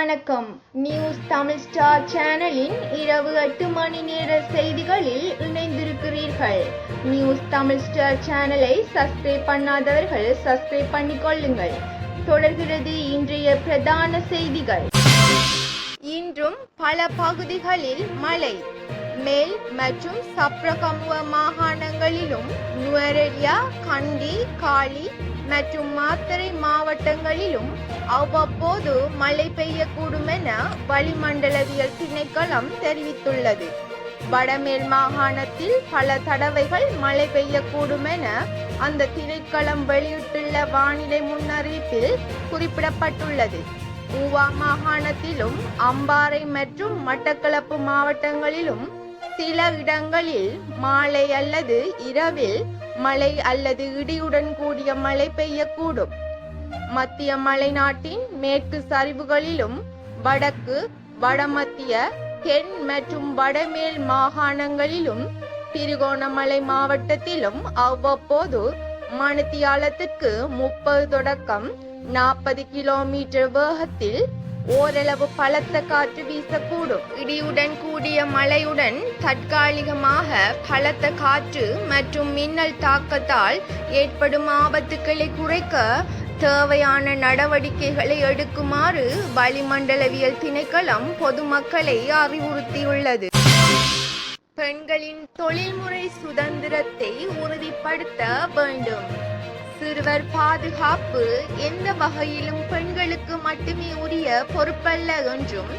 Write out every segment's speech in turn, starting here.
வணக்கம். News Tamil star சேனலின் இரவு 8 மணி நேர செய்திகளில் இணைந்திருக்கிறீர்கள். நியூஸ் தமிழ் ஸ்டார் சேனலை சப்ஸ்கிரைப் பண்ணாதவர்கள் சப்ஸ்கிரைப் பண்ணிக்கொள்ளுங்கள். தொடர்கிறது இன்றைய பிரதான செய்திகள். இன்றும் பல பகுதிகளில் மழை. மேல் மற்றும் சப்ரகமுவ மாகாணங்களிலும் நுவரெலியா, கண்டி, காலி மற்றும் மாத்தறை மாவட்டங்களிலும் அவ்வப்போது மழை பெய்யக்கூடும் என வளிமண்டலவியல் திணைக்களம் தெரிவித்துள்ளது. வடமேல் மாகாணத்தில் பல தடவைகள் மழை பெய்யக்கூடும் என அந்த திணைக்களம் வெளியிட்டுள்ள வானிலை முன்னறிவிப்பில் குறிப்பிடப்பட்டுள்ளது. ஊவா மாகாணத்திலும் அம்பாறை மற்றும் மட்டக்களப்பு மாவட்டங்களிலும் சில இடங்களில் மாலை அல்லது இரவில் மழை அல்லது இடியுடன் கூடிய மழை பெய்யக்கூடும். மத்திய மலைநாட்டின் மேற்கு சரிவுகளிலும் வடக்கு, வடமத்திய, தென் மற்றும் வடமேல் மாகாணங்களிலும் திருகோணமலை மாவட்டத்திலும் அவ்வப்போது மணித்தியாலத்திற்கு 30 தொடக்கம் 40 கிலோமீட்டர் வேகத்தில் ஓரளவு பலத்த காற்று வீசக்கூடும். இடியுடன் கூடிய மழையுடன் தற்காலிகமாக பலத்த காற்று மற்றும் மின்னல் தாக்கத்தால் ஏற்படும் ஆபத்துக்களை குறைக்க தேவையான நடவடிக்கைகளை எடுக்குமாறு வளிமண்டலவியல் திணைக்களம் பொதுமக்களை அறிவுறுத்தியுள்ளது. பெண்களின் தொழில்முறை சுதந்திரத்தை உறுதிப்படுத்த வேண்டும். சிறுவர் பாதுகாப்பு எந்த வகையிலும் பெண்களுக்கு மட்டுமே உரிய பொறுப்பல்ல என்றும்,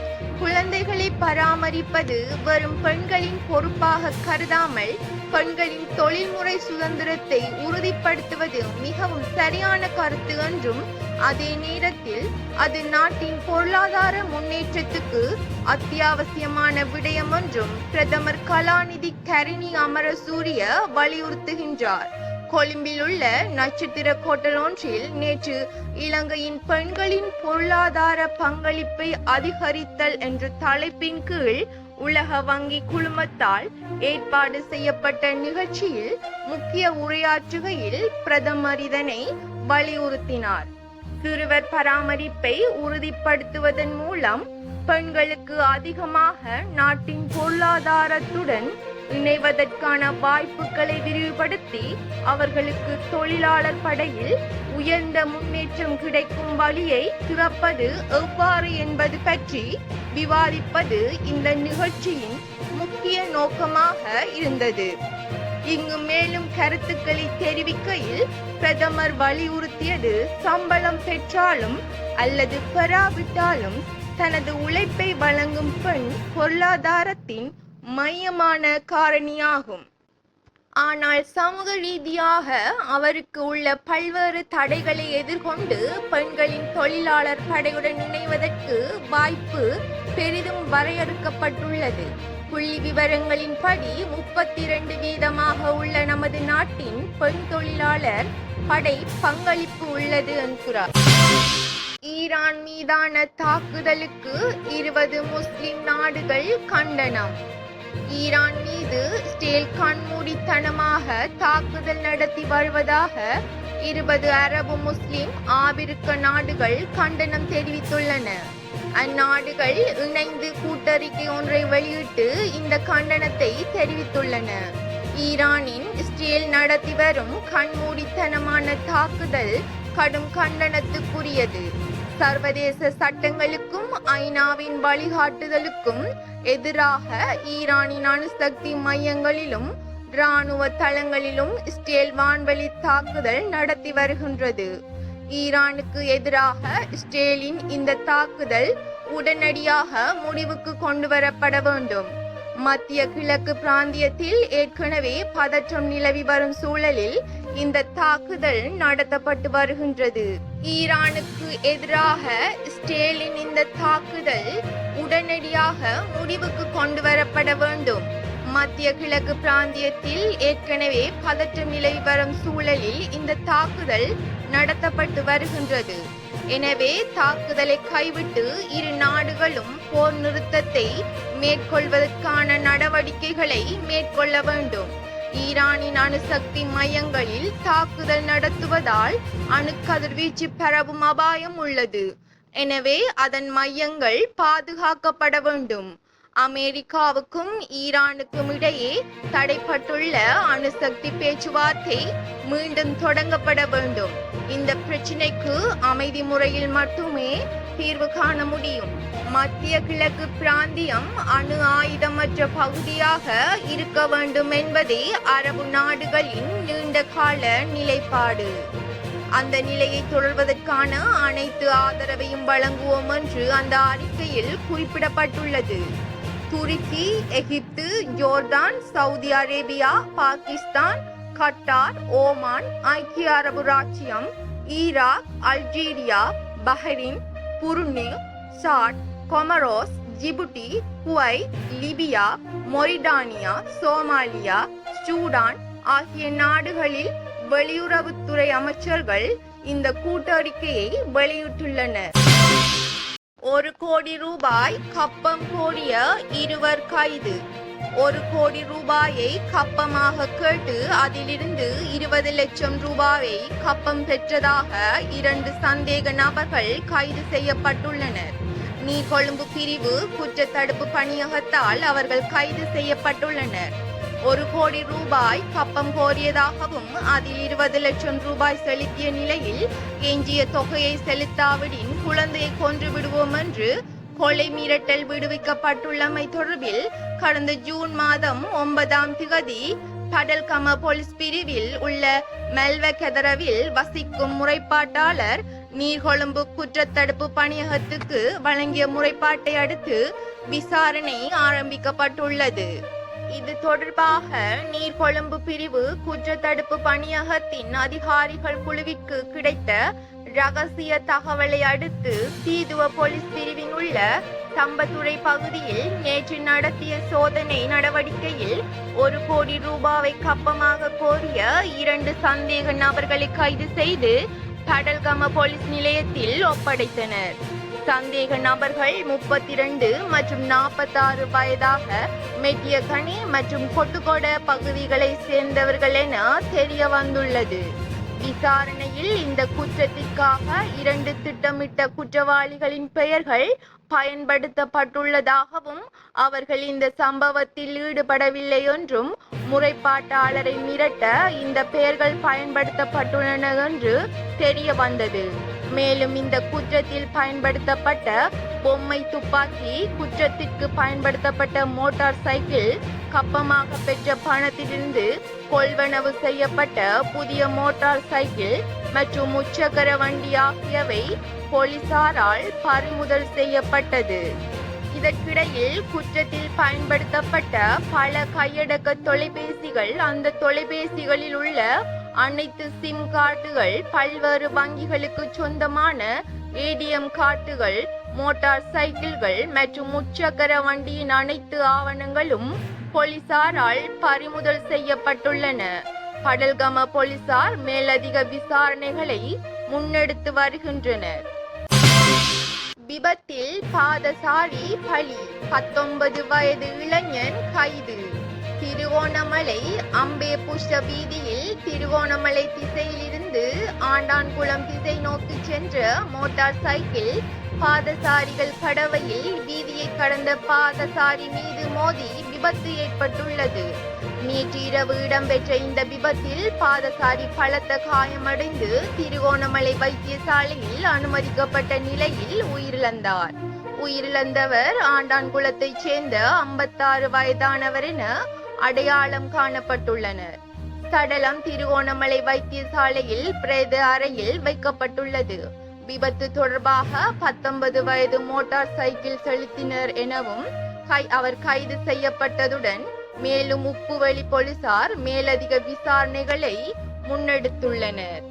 குழந்தைகளை பராமரிப்பது வெறும் பெண்களின் பொறுப்பாக கருதாமல் பெண்களின் தொழில்முறை சுதந்திரத்தை உறுதிப்படுத்துவது மிகவும் சரியான கருத்து என்றும், அதே நேரத்தில் அது நாட்டின் பொருளாதார முன்னேற்றத்துக்கு அத்தியாவசியமான விடயம் என்றும் பிரதமர் கலாநிதி கரிணி அமரசூரிய வலியுறுத்துகின்றார். கொழும்பில் உள்ள நட்சத்திர ஹோட்டல் ஒன்றில் நேற்று இலங்கையின் பெண்களின் பொருளாதார பங்களிப்பை அதிகரித்தல் என்ற தலைப்பின் கீழ் உலக வங்கி குழுமத்தால் ஏற்பாடு செய்யப்பட்ட நிகழ்ச்சியில் முக்கிய உரையாற்றுகையில் பிரதமர் இதனை வலியுறுத்தினார். சிறுவர் பராமரிப்பை உறுதிப்படுத்துவதன் மூலம் பெண்களுக்கு அதிகமாக நாட்டின் பொருளாதாரத்துடன் இணைவதற்கான வாய்ப்புகளை விரிவுபடுத்தி அவர்களுக்கு தொழிலாளர் படையில் உயர்ந்த முன்னேற்றம் கிடைக்கும் வழியை திறப்பது எவ்வாறு என்பது பற்றி விவாதிப்பது இந்த நிகழ்ச்சியின் முக்கிய நோக்கமாக இருந்தது. இங்கு மேலும் கருத்துக்களை தெரிவிக்கையில் பிரதமர் வலியுறுத்தியது, சம்பளம் பெற்றாலும் அல்லது பெறாவிட்டாலும் தனது உழைப்பை வழங்கும் பெண் பொருளாதாரத்தின் மையமான காரணியாகும். ஆனால் சமூக ரீதியாக அவருக்கு உள்ள பல்வேறு தடைகளை எதிர்கொண்டு பெண்களின் தொழிலாளர் படையுடன் இணைவதற்கு வாய்ப்பு பெரிதும் வரையறுக்கப்பட்டுள்ளது. புள்ளி விவரங்களின்படி 32% உள்ள நமது நாட்டின் பெண் தொழிலாளர் படை பங்களிப்பு உள்ளது என்கிறார். ஈரான் மீதான தாக்குதலுக்கு 20 முஸ்லிம் நாடுகள் கண்டனம். ஈரான் மீது இஸ்ரேல் கண்மூடித்தனமாக தாக்குதல் நடத்தி வருவதாக 20 அரபு முஸ்லிம் ஆபிரிக்க நாடுகள் கண்டனம் தெரிவித்துள்ளன. அந்நாடுகள் இணைந்து கூட்டறிக்கை ஒன்றை வெளியிட்டு இந்த கண்டனத்தை தெரிவித்துள்ளன. ஈரானின் இஸ்ரேல் நடத்தி வரும் கண்மூடித்தனமான தாக்குதல் கடும் கண்டனத்துக்குரியது. சர்வதேச சட்டங்களுக்கும் ஐநாவின் வழிகாட்டுதலுக்கும் எதிராக ஈரானின் அணுசக்தி மையங்களிலும் இராணுவ தளங்களிலும் இஸ்ரேல் வான்வெளி தாக்குதல் நடத்தி வருகின்றது. ஈரானுக்கு எதிராக இஸ்ரேலின் இந்த தாக்குதல் உடனடியாக முடிவுக்கு கொண்டு வரப்பட வேண்டும். மத்திய கிழக்கு பிராந்தியத்தில் ஏற்கனவே பதற்றம் நிலவி வரும் சூழலில் இந்த தாக்குதல் நடத்தப்பட்டு வருகின்றது. ஈரானுக்கு எதிராக இஸ்ரேலின் இந்த தாக்குதல் உடனடியாக முடிவுக்கு கொண்டு வரப்பட வேண்டும். மத்திய கிழக்கு பிராந்தியத்தில் ஏற்கனவே பதற்றம் நிலவி வரும் சூழலில் இந்த தாக்குதல் நடத்தப்பட்டு வருகின்றது. எனவே தாக்குதலை கைவிட்டு இரு நாடுகளும் போர் நிறுத்தத்தை மேற்கொள்வதற்கான நடவடிக்கைகளை மேற்கொள்ள வேண்டும். ஈரானின் அணுசக்தி மையங்களில் தாக்குதல் நடத்துவதால் அணுக்கதிர்வீச்சு பரவும் அபாயம் உள்ளது. எனவே அதன் மையங்கள் பாதுகாக்கப்பட வேண்டும். அமெரிக்காவுக்கும் ஈரானுக்கும் இடையே தடைப்பட்டுள்ள அணுசக்தி பேச்சுவார்த்தை மீண்டும் தொடங்கப்பட வேண்டும். இந்த பிரச்சினைக்கு அமைதி முறையில் மட்டுமே தீர்வு காண முடியும். மத்திய கிழக்கு பிராந்தியம் அணு ஆயுதமற்ற பகுதியாக இருக்க வேண்டும் என்பதே அரபு நாடுகளின் நீண்டகால நிலைப்பாடு. அந்த நிலையை தொடர்வதற்கான அனைத்து ஆதரவையும் வழங்குவோம் என்று அந்த அறிக்கையில் குறிப்பிடப்பட்டுள்ளது. Turkey, Egypt, Jordan, Saudi Arabia, Pakistan, Qatar, Oman, ஐக்கிய அரபு ராச்சியம், Iraq, Algeria, Bahrain, Brunei, Chad, Comoros, Djibouti, Kuwait, Libya, Mauritania, Somalia, Sudan ஆகிய நாடுகளில் வெளியுறவுத்துறை அமைச்சர்கள் இந்த கூட்டறிக்கையை வெளியிட்டுள்ளனர். 1 கோடி ரூபாய் கப்பம் கோரிய 2 கைது. 1 கோடி ரூபாயை கப்பமாக கேட்டு அதிலிருந்து 20 லட்சம் ரூபாயை கப்பம் பெற்றதாக 2 சந்தேக நபர்கள் கைது செய்யப்பட்டுள்ளனர். நீர்கொழும்பு பிரிவு குற்றத்தடுப்பு பணியகத்தால் அவர்கள் கைது செய்யப்பட்டுள்ளனர். 1 கோடி ரூபாய் கப்பம் கோரியதாகவும் அதில் 20 லட்சம் ரூபாய் செலுத்திய நிலையில் எஞ்சிய தொகையை செலுத்தாவிடின் குழந்தையை கொன்று விடுவோம் என்று கொலை மிரட்டல் விடுவிக்கப்பட்டுள்ளமை தொடர்பில் கடந்த ஜூன் மாதம் 9ஆம் திகதி படல்கம போலீஸ் பிரிவில் உள்ள மெல்வகெதரவில் வசிக்கும் முறைப்பாட்டாளர் நீர்கொழும்பு குற்றத்தடுப்பு பணியகத்துக்கு வழங்கிய முறைப்பாட்டை அடுத்து விசாரணை ஆரம்பிக்கப்பட்டுள்ளது. இது தொடர்பாக நீர்கொழும்பு பிரிவு குற்றத்தடுப்பு பணியகத்தின் அதிகாரிகள் குழுவிற்கு கிடைத்த ரகசிய தகவலை அடுத்து தீதுவ போலீஸ் பிரிவில் உள்ள தம்பத்துறை பகுதியில் நேற்று நடத்திய சோதனை நடவடிக்கையில் 1 கோடி ரூபாவை கப்பமாக கோரிய 2 சந்தேக நபர்களை கைது செய்து படல்கம போலீஸ் நிலையத்தில் ஒப்படைத்தனர். சந்தேக நபர்கள் 32 மற்றும் 46 வயதாக மெட்டியகனி மற்றும் கொட்டுக்கொட பகுதிகளை சேர்ந்தவர்கள் என தெரிய வந்துள்ளது. விசாரணையில் இந்த குற்றத்திற்காக 2 திட்டமிட்ட குற்றவாளிகளின் பெயர்கள் பயன்படுத்தப்பட்டுள்ளதாகவும் அவர்கள் இந்த சம்பவத்தில் ஈடுபடவில்லை என்றும் முறைப்பாட்டாளரை மிரட்ட இந்த பெயர்கள் பயன்படுத்தப்பட்டுள்ளன என்று தெரிய வந்தது. மேலும் இந்த குற்றத்தில் பயன்படுத்தப்பட்ட பொம்மை துப்பாக்கி, குற்றத்திற்கு பயன்படுத்தப்பட்ட மோட்டார் சைக்கிள், கப்பமாக பெற்ற பணத்திலிருந்து கொள்வனவு செய்யப்பட்ட புதிய மோட்டார் சைக்கிள் மற்றும் முச்சக்கர வண்டி ஆகியவை போலீசாரால் பறிமுதல் செய்யப்பட்டது. இதற்கிடையில் குற்றத்தில் பயன்படுத்தப்பட்ட பல கையடக்க தொலைபேசிகள், அந்த தொலைபேசிகளில் உள்ள அனைத்து சிம் கார்டுகள், பல்வேறு வங்கிகளுக்கு சொந்தமான ஏடிஎம் கார்டுகள், மோட்டார் சைக்கிள்கள் மற்றும் முச்சக்கர வண்டியின் அனைத்து ஆவணங்களும் போலீசாரால் பறிமுதல் செய்யப்பட்டுள்ளன. படல்கம போலீசார் மேலதிக விசாரணைகளை முன்னெடுத்து வருகின்றனர். விபத்தில் பாதசாரி பலி, 19 வயது இளைஞன் கைது. திருகோணமலை அம்பே புஷ்ட வீதியில் திருகோணமலை திசையிலிருந்து ஆண்டான்குளம் திசை நோக்கி சென்ற மோட்டார் சைக்கிள் பாதசாரிகள் கடவையில் வீதியை கடந்த பாதசாரி மீது மோதி விபத்து ஏற்பட்டுள்ளது. நேற்று இரவு இடம்பெற்ற இந்த விபத்தில் பாதசாரி பலத்த காயமடைந்து திருகோணமலை வைத்தியசாலையில் அனுமதிக்கப்பட்ட நிலையில் உயிரிழந்தார். உயிரிழந்தவர் ஆண்டான்குளத்தைச் சேர்ந்த 56 வயதானவர் என அடையாளம் காணப்பட்டுள்ளனர். சடலம் திருகோணமலை வைத்தியசாலையில் பிரேத அறையில் வைக்கப்பட்டுள்ளது. விபத்து தொடர்பாக 19 வயது மோட்டார் சைக்கிள் செலுத்தினர் எனவும் அவர் கைது செய்யப்பட்டதுடன் மேலும் உப்புவெளி போலீசார் மேலதிக விசாரணைகளை முன்னெடுத்துள்ளனர்.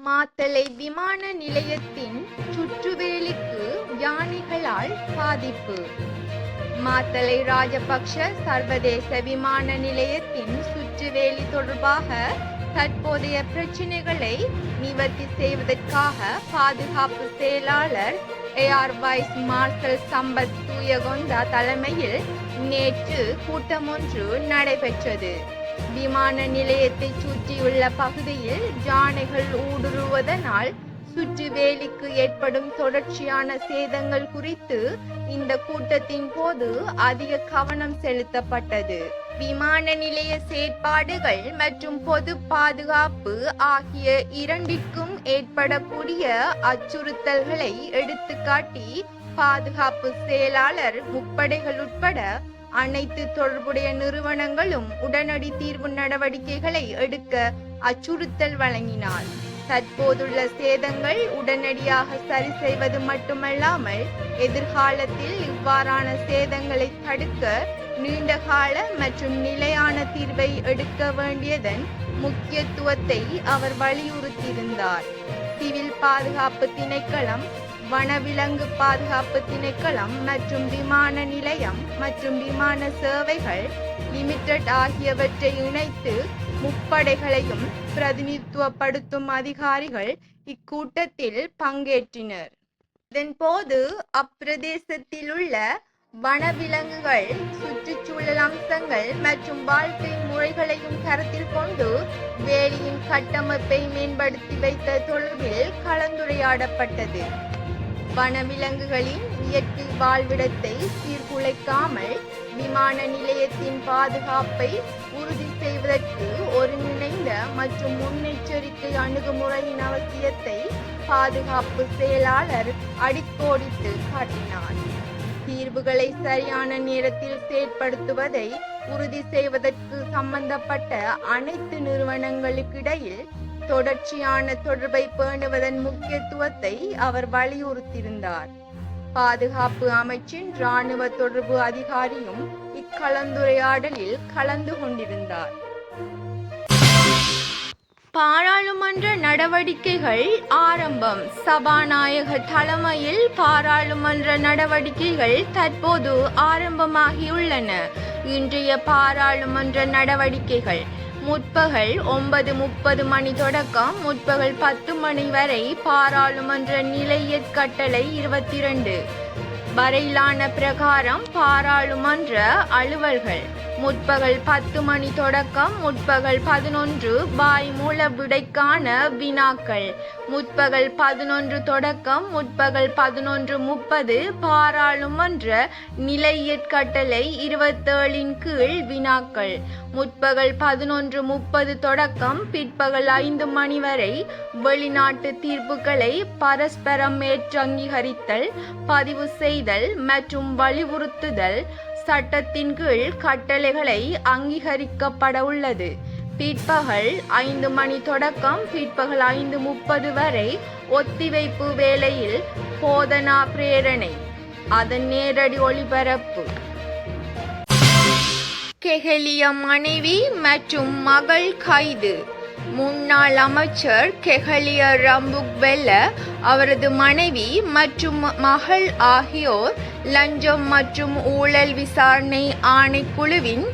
மாத்தளை விமான நிலையத்தின் சுற்றுவேலிக்கு யானைகளால் பாதிப்பு. மாத்தளை ராஜபக்ஷ சர்வதேச விமான நிலையத்தின் சுற்றுவேலி தொடர்பாக தற்போதைய பிரச்சினைகளை நிவர்த்தி செய்வதற்காக பாதுகாப்பு செயலாளர் ஏஆர் வைஸ் மார்ஷல் சம்பத் தூயகொண்டா தலைமையில் நேற்று கூட்டம் ஒன்று நடைபெற்றது. விமான நிலையத்தை சுற்றியுள்ள பகுதியில் யானைகள் ஊடுருவதனால் சுற்றுவேலிக்கு ஏற்படும் தொடர்ச்சியான சேதங்கள் குறித்து இந்த கூட்டத்தின் போது அதிக கவனம் செலுத்தப்பட்டது. விமான நிலைய செயற்பாடுகள் மற்றும் பொது பாதுகாப்பு ஆகிய இரண்டிற்கும் ஏற்படக்கூடிய அச்சுறுத்தல்களை எடுத்துக்காட்டி பாதுகாப்பு செயலாளர் முப்படைகள் உட்பட அனைத்து தொடர்புடைய நிறுவனங்களும் உடனடி தீர்வு நடவடிக்கைகளை எடுக்க அச்சுறுத்தல் வழங்கினார். தற்போதுள்ள சேதங்கள் உடனடியாக சரி செய்வது மட்டுமல்லாமல் எதிர்காலத்தில் இவ்வாறான சேதங்களை தடுக்க நீண்டகால மற்றும் நிலையான தீர்வை எடுக்க வேண்டியதன் முக்கியத்துவத்தை அவர் வலியுறுத்தியிருந்தார். சிவில் பாதுகாப்பு திணைக்களம், வனவிலங்கு பாதுகாப்பு திணைக்களம் மற்றும் விமான நிலையம் மற்றும் விமான சேவைகள் லிமிடெட் ஆகியவற்றை இணைத்து முப்படைகளையும் பிரதிநிதித்துவப்படுத்தும் அதிகாரிகள் இக்கூட்டத்தில் பங்கேற்றனர். இதன்போது அப்பிரதேசத்தில் உள்ள வனவிலங்குகள், சுற்றுச்சூழல் அம்சங்கள் மற்றும் வாழ்க்கை முறைகளையும் கருத்தில் கொண்டு வேலியின் கட்டமைப்பை மேம்படுத்தி வைத்த தொடர்பில் கலந்துரையாடப்பட்டது. வனவிலங்குகளின் இயற்கை வாழ்விடத்தை சீர்குலைக்காமல் விமான நிலையத்தின் பாதுகாப்பை உறுதி செய்வதற்கு ஒருங்கிணைந்த மற்றும் முன்னெச்சரிக்கை அணுகுமுறையின் அவசியத்தை பாதுகாப்பு செயலாளர் அடிக்கோடிட்டு காட்டினார். தீர்வுகளை சரியான நேரத்தில் செயற்படுத்துவதை உறுதி செய்வதற்கு சம்பந்தப்பட்ட அனைத்து நிறுவனங்களுக்கிடையில் தொடர்ச்சியான தொடர்பை பேணுவதன் முக்கியத்துவத்தை அவர் வலியுறுத்தியிருந்தார். பாதுகாப்பு அமைச்சின் இராணுவ தொடர்பு அதிகாரியும் இக்கலந்துரையாடலில் கலந்து கொண்டிருந்தார். பாராளுமன்ற நடவடிக்கைகள் ஆரம்பம். சபாநாயகர் தலைமையில் பாராளுமன்ற நடவடிக்கைகள் தற்போது ஆரம்பமாகியுள்ளன. இன்றைய பாராளுமன்ற நடவடிக்கைகள் முற்பகல் 9:30 மணி தொடக்கம் முற்பகல் 10 மணி வரை பாராளுமன்ற நிலையற் கட்டளை 22 வரையிலான பிரகாரம் பாராளுமன்ற அலுவல்கள் முற்பகல் 10 மணி தொடக்கம் முற்பகல் 11 வாய்மூல விடைக்கான வினாக்கள் முற்பகல் 11 தொடக்கம் முற்பகல் 11:30 பாராளுமன்ற நிலையற் கட்டளை 27 கீழ் வினாக்கள் முற்பகல் 11:30 தொடக்கம் பிற்பகல் 5 மணி வரை வெளிநாட்டு தீர்ப்புகளை பரஸ்பரம் ஏற்றங்கீகரித்தல், பதிவு செய்தல் மற்றும் வலியுறுத்துதல் சட்டத்தின் கீழ் கட்டளைகளை அங்கீகரிக்கப்பட உள்ளது. பிற்பகல் 5 மணி தொடக்கம் பிற்பகல் 5:30 வரை ஒத்திவைப்பு வேளையில் போதனா பிரேரணை, அதன் நேரடி ஒளிபரப்பு. கெஹலிய மனைவி மற்றும் மகள் கைது. முன்னாள் அமைச்சர் கெஹலிய ரம்புக்வெல்ல, அவரது மனைவி மற்றும் மகள் ஆகியோர் லஞ்சம் மற்றும் ஊழல் விசாரணை ஆணைக்குழுவின்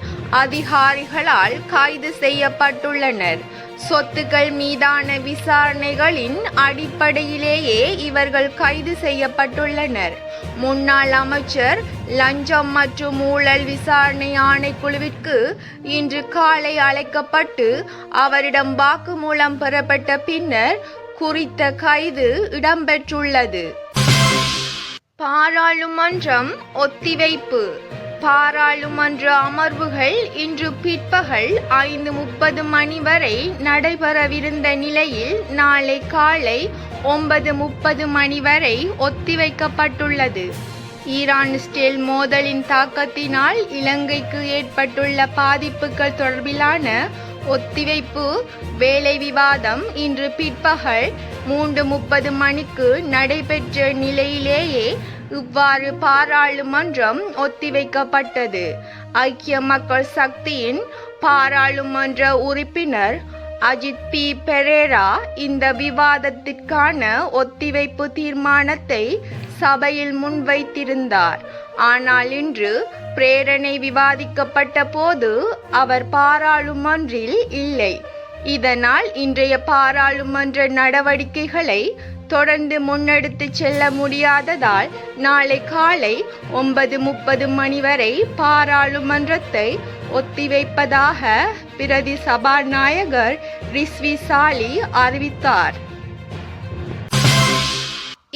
அதிகாரிகளால் கைது செய்யப்பட்டுள்ளனர். சொத்துக்கள் மீதான விசாரணைகளின் அடிப்படையிலேயே இவர்கள் கைது செய்யப்பட்டுள்ளனர். முன்னாள் அமைச்சர் லஞ்சம் மற்றும் ஊழல் விசாரணை ஆணைக்குழுவிற்கு இன்று காலை அழைக்கப்பட்டு அவரிடம் வாக்குமூலம் பெறப்பட்ட பின்னர் குறித்த கைது இடம்பெற்றுள்ளது. பாராளுமன்றம் ஒத்திவைப்பு. பாராளுமன்ற அமர்வுகள் இன்று பிற்பகல் 5:30 மணி வரை நடைபெறவிருந்த நிலையில் நாளை காலை 9:30 மணி வரை ஒத்திவைக்கப்பட்டுள்ளது. ஈரான் இஸ்ரேல் மோதலின் தாக்கத்தினால் இலங்கைக்கு ஏற்பட்டுள்ள பாதிப்புகள் தொடர்பிலான ஒத்திவைப்பு வேலை விவாதம் இன்று பிற்பகல் 3:30 மணிக்கு நடைபெற்ற நிலையிலேயே இவ்வாறு பாராளுமன்றம் ஒத்திவைக்கப்பட்டது. ஐக்கிய மக்கள் சக்தியின் பாராளுமன்ற உறுப்பினர் அஜித் பி. பெரேரா இந்த விவாதத்திற்கான ஒத்திவைப்பு தீர்மானத்தை சபையில் முன்வைத்திருந்தார். ஆனால் இன்று பிரேரணை விவாதிக்கப்பட்ட போது அவர் பாராளுமன்றில் இல்லை. இதனால் இன்றைய பாராளுமன்ற நடவடிக்கைகளை தொடர்ந்து முன்னெடுத்து செல்ல முடியாததால் நாளை காலை 9:30 மணி வரை பாராளுமன்றத்தை ஒத்திவைப்பதாக பிரதி சபாநாயகர் ரிஸ்வி சாலி அறிவித்தார்.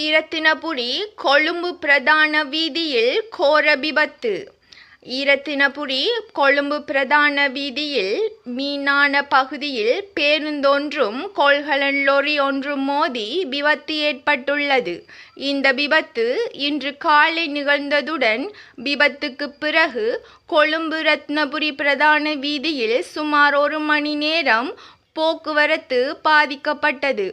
இரத்தினபுரி கொழும்பு பிரதான வீதியில் கோர விபத்து. இரத்தினபுரி கொழும்பு பிரதான வீதியில் மீனான பகுதியில் பேருந்தொன்றும் கொள்கலன் லொரி ஒன்றும் மோதி விபத்து ஏற்பட்டுள்ளது. இந்த விபத்து இன்று காலை நிகழ்ந்ததுடன் விபத்துக்கு பிறகு கொழும்பு ரத்னபுரி பிரதான வீதியில் சுமார் 1 மணி நேரம் போக்குவரத்து பாதிக்கப்பட்டது.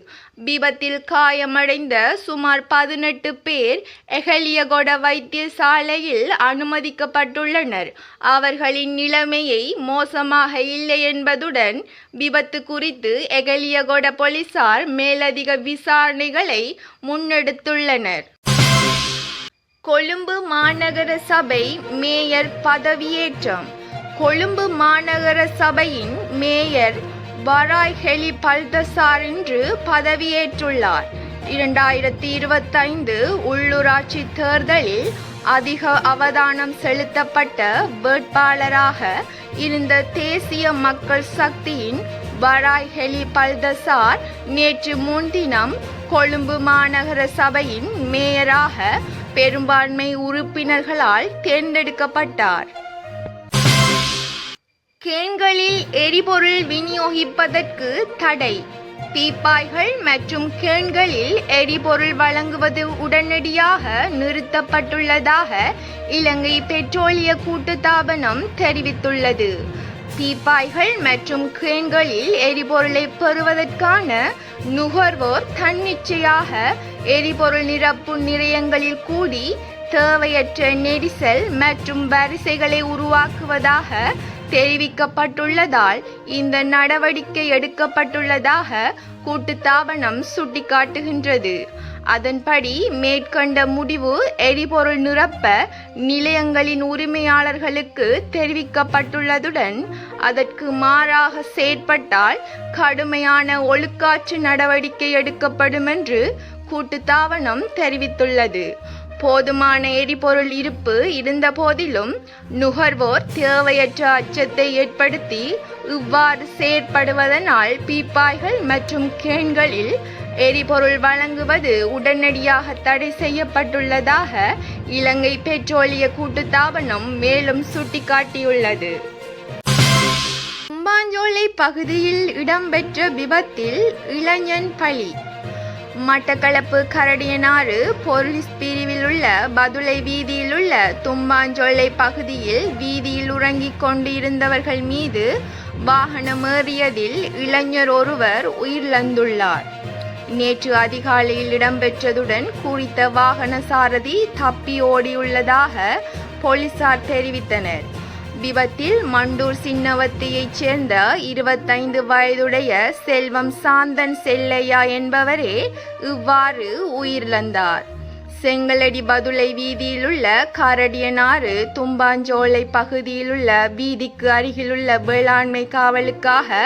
விபத்தில் காயமடைந்த சுமார் 18 பேர் எகலியகொட வைத்தியசாலையில் அனுமதிக்கப்பட்டுள்ளனர். அவர்களின் நிலைமையை மோசமாக இல்லை என்பதுடன் விபத்து குறித்து எகலியகொட போலீசார் மேலதிக விசாரணைகளை முன்னெடுத்துள்ளனர். கொழும்பு மாநகர சபை மேயர் பதவியேற்றம். கொழும்பு மாநகர சபையின் மேயர் பராய் ஹெலி பல்தசார் இன்று பதவியேற்றுள்ளார். 2025 உள்ளூராட்சி தேர்தலில் அதிக அவதானம் செலுத்தப்பட்ட வேட்பாளராக இருந்த தேசிய மக்கள் சக்தியின் பராய் ஹெலி பல்தசார் நேற்று முன்தினம் கொழும்பு மாநகர சபையின் மேயராக பெரும்பான்மை உறுப்பினர்களால் தேர்ந்தெடுக்கப்பட்டார். கேன்களில் எரிபொருள் விநியோகிப்பதற்கு தடை. பீப்பாய்கள் மற்றும் கேன்களில் எரிபொருள் வழங்குவது உடனடியாக நிறுத்தப்பட்டுள்ளதாக இலங்கை பெட்ரோலிய கூட்டுத்தாபனம் தெரிவித்துள்ளது. பீப்பாய்கள் மற்றும் கேன்களில் எரிபொருளை பெறுவதற்கான நுகர்வோர் தன்னிச்சையாக எரிபொருள் நிரப்பு நிலையங்களில் கூடி தேவையற்ற நெரிசல் மற்றும் வரிசைகளை உருவாக்குவதாக தெரிவிக்கப்பட்டுள்ளதால் இந்த நடவடிக்கை எடுக்கப்பட்டுள்ளதாக கூட்டுத்தாபனம் சுட்டிக்காட்டுகின்றது. அதன்படி மேற்கண்ட முடிவு எரிபொருள் நிரப்ப நிலையங்களின் உரிமையாளர்களுக்கு தெரிவிக்கப்பட்டுள்ளதுடன் அதற்கு மாறாக செயற்பட்டால் கடுமையான ஒழுக்காற்று நடவடிக்கை எடுக்கப்படும் என்று கூட்டுத்தாபனம் தெரிவித்துள்ளது. போதுமான எரிபொருள் இருப்பு இருந்த போதிலும் நுகர்வோர் தேவையற்ற அச்சத்தை ஏற்படுத்தி இவ்வாறு செயற்படுவதனால் பீப்பாய்கள் மற்றும் கேன்களில் எரிபொருள் வழங்குவது உடனடியாக தடை செய்யப்பட்டுள்ளதாக இலங்கை பெட்ரோலிய கூட்டுத்தாபனம் மேலும் சுட்டிக்காட்டியுள்ளது. தும்பாஞ்சோலை பகுதியில் இடம்பெற்ற விபத்தில் இளைஞன் பலி. மட்டக்களப்பு கரடியனாறு போலீஸ் பிரிவில் உள்ள பதுளை வீதியில் உள்ள தும்பாஞ்சோலை பகுதியில் வீதியில் உறங்கிக் கொண்டிருந்தவர்கள் மீது வாகனம் ஏறியதில் இளைஞர் ஒருவர் உயிரிழந்துள்ளார். நேற்று அதிகாலையில் இடம்பெற்றதுடன் குறித்த வாகன சாரதி தப்பி ஓடியுள்ளதாக போலீசார் தெரிவித்தனர். விபத்தில் மண்டூர் சின்னவத்தியைச் சேர்ந்த 25 வயதுடைய செல்வம் சாந்தன் செல்லையா என்பவரே இவ்வாறு உயிரிழந்தார். செங்கலடி பதுளை வீதியிலுள்ள கரடியனாறு தும்பாஞ்சோலை பகுதியிலுள்ள வீதிக்கு அருகிலுள்ள வேளாண்மை காவலுக்காக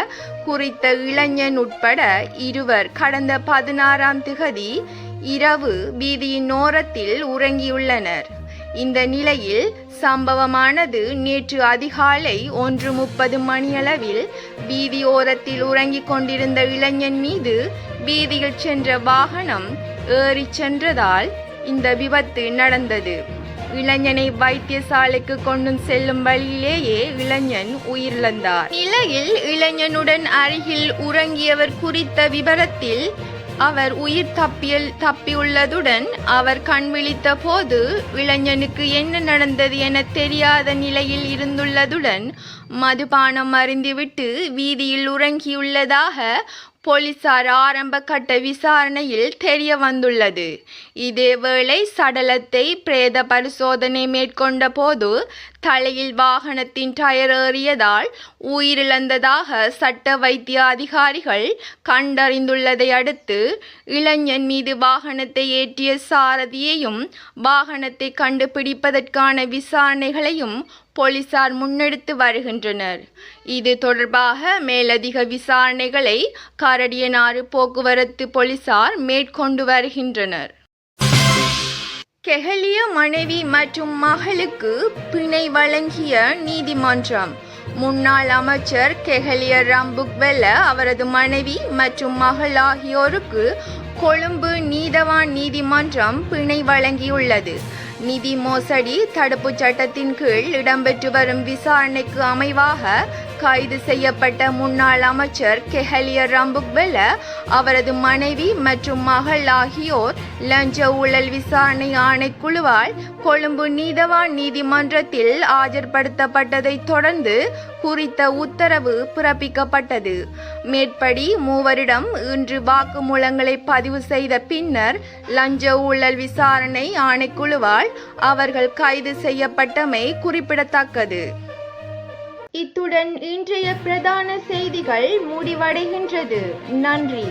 குறித்த இளைஞன் உட்பட 2 கடந்த 16ஆம் திகதி இரவு வீதியின் ஓரத்தில் உறங்கியுள்ளனர். இந்த நிலையில் சம்பவமானது நேற்று அதிகாலை 1:30 மணியளவில் வீதியோரத்தில் உறங்கிக் கொண்டிருந்த இளைஞன் மீது வீதியில் சென்ற வாகனம் ஏறிச் சென்றதால் இந்த விபத்து நடந்தது. இளைஞனை வைத்தியசாலைக்கு கொண்டு செல்லும் வழியிலேயே இளைஞன் உயிரிழந்தார். நிலையில் இளைஞனுடன் அருகில் உறங்கியவர் குறித்த விபரத்தில் அவர் உயிர் தப்பியுள்ளதுடன் அவர் கண் விழித்த போது இளைஞனுக்கு என்ன நடந்தது என தெரியாத நிலையில் இருந்துள்ளதுடன் மதுபானம் அருந்திவிட்டு வீதியில் உறங்கியுள்ளதாக போலீசார் ஆரம்ப கட்ட விசாரணையில் தெரிய வந்துள்ளது. இதேவேளை சடலத்தை பிரேத பரிசோதனை மேற்கொண்ட போது தலையில் வாகனத்தின் டயர் ஏறியதால் உயிரிழந்ததாக சட்ட வைத்திய அதிகாரிகள் கண்டறிந்துள்ளதை அடுத்து இளைஞன் மீது வாகனத்தை ஏற்றிய சாரதியையும் வாகனத்தை கண்டுபிடிப்பதற்கான விசாரணைகளையும் போலீசார் முன்னெடுத்து வருகின்றனர். இது தொடர்பாக மேலதிக விசாரணைகளை கரடியனாறு போக்குவரத்து போலீசார் மேற்கொண்டு வருகின்றனர். கெஹலிய மனைவி மற்றும் மகளுக்கு பிணை வழங்கிய நீதிமன்றம். முன்னாள் அமைச்சர் கெஹலிய ரம்புக்வெல்ல அவரது மனைவி மற்றும் மகள் ஆகியோருக்கு கொழும்பு நீதவான் நீதிமன்றம் பிணை வழங்கியுள்ளது. நிதி மோசடி தடுப்புச் சட்டத்தின் கீழ் இடம்பெற்று வரும் விசாரணைக்கு அமைவாக கைது செய்யப்பட்ட முன்னாள் அமைச்சர் கெஹலிய ரம்புக்வெல, அவரது மனைவி மற்றும் மகள் ஆகியோர் லஞ்ச ஊழல் விசாரணை ஆணைக்குழுவால் கொழும்பு நீதவான் நீதிமன்றத்தில் ஆஜர்படுத்தப்பட்டதைத் தொடர்ந்து குறித்த உத்தரவு பிறப்பிக்கப்பட்டது. மேற்படி மூவரிடம் இன்று வாக்குமூலங்களை பதிவு செய்த பின்னர் லஞ்ச ஊழல் விசாரணை ஆணைக்குழுவால் அவர்கள் கைது செய்யப்பட்டமை குறிப்பிடத்தக்கது. இத்துடன் இன்றைய பிரதான செய்திகள் முடிவடைகின்றது. நன்றி.